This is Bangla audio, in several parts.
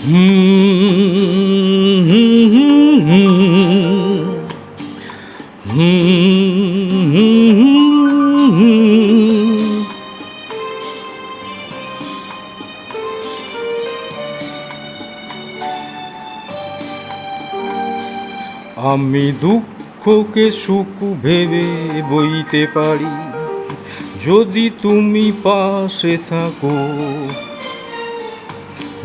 আমি দুঃখকে সুখ ভেবে বইতে পারি যদি তুমি পাশে থাকো,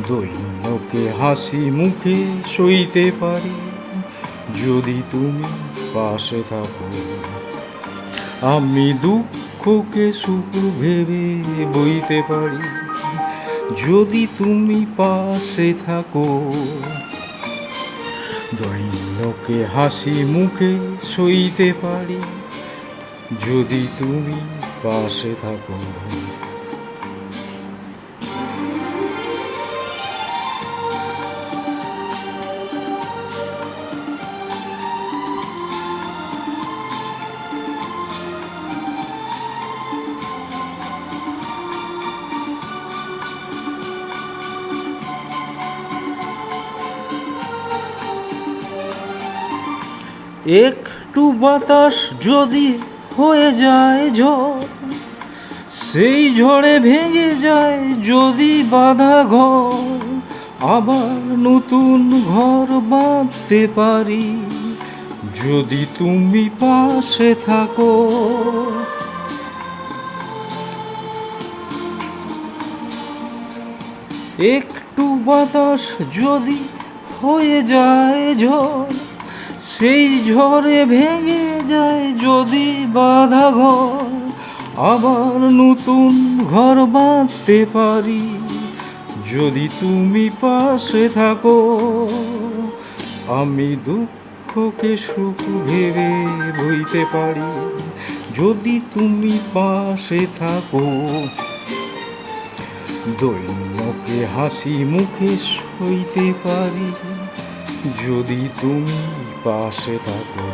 দৈন্যকে হাসি মুখে সইতে পারি যদি তুমি পাশে থাকো। আমি দুঃখকে সুখ ভেবে বইতে পারি যদি তুমি পাশে থাকো, দৈন্যকে হাসি মুখে সইতে পারি যদি তুমি পাশে থাকো। একটু বাতাস যদি হয়ে যায় ঝড়, সেই ঝড়ে ভেঙে যায় যদি বাঁধা ঘর, আবার নতুন ঘর বাঁধতে পারি যদি তুমি পাশে থাকো। একটু বাতাস যদি হয়ে যায় ঝড়, সেই ঝড়ে ভেঙে যায় যদি বাঁধা ঘর, আবার নতুন ঘর বাঁধতে পারি যদি তুমি পাশে থাকো। আমি দুঃখকে সুখ ভেবে বইতে পারি যদি তুমি পাশে থাকো, দৈন্যকে হাসি মুখে সইতে পারি যদি তুমি পাশে থাকো।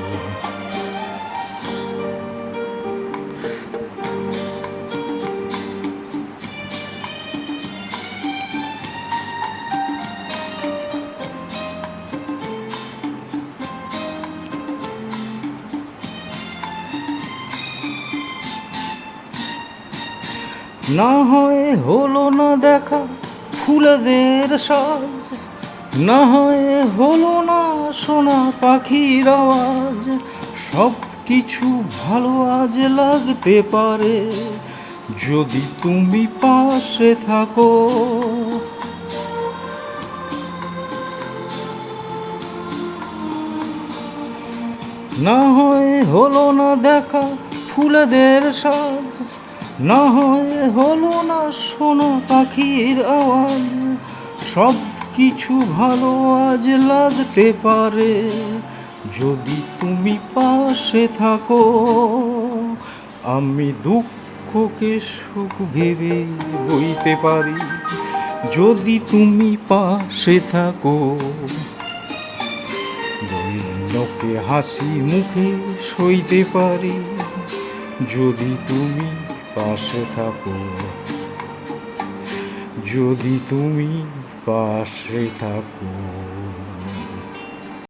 না হয় হলো না দেখা ফুলেদের সাজ, না হয় হলো না শোনা পাখির আওয়াজ, সব কিছু ভালো আজ লাগতে পারে যদি তুমি পাশে থাকো। না হয় হলো না দেখা ফুলেদের সাজ, না হয় হলো না শোনা পাখির আওয়াজ, সব কিছু ভালো আজ লাগতে পারে যদি তুমি পাশে থাকো। আমি দুঃখকে সুখ ভেবে বইতে পারি যদি তুমি পাশে থাকো, দৈন্যকে হাসি মুখে সইতে পারি যদি তুমি পাশে থাকো, যদি তুমি পাশে থাকো।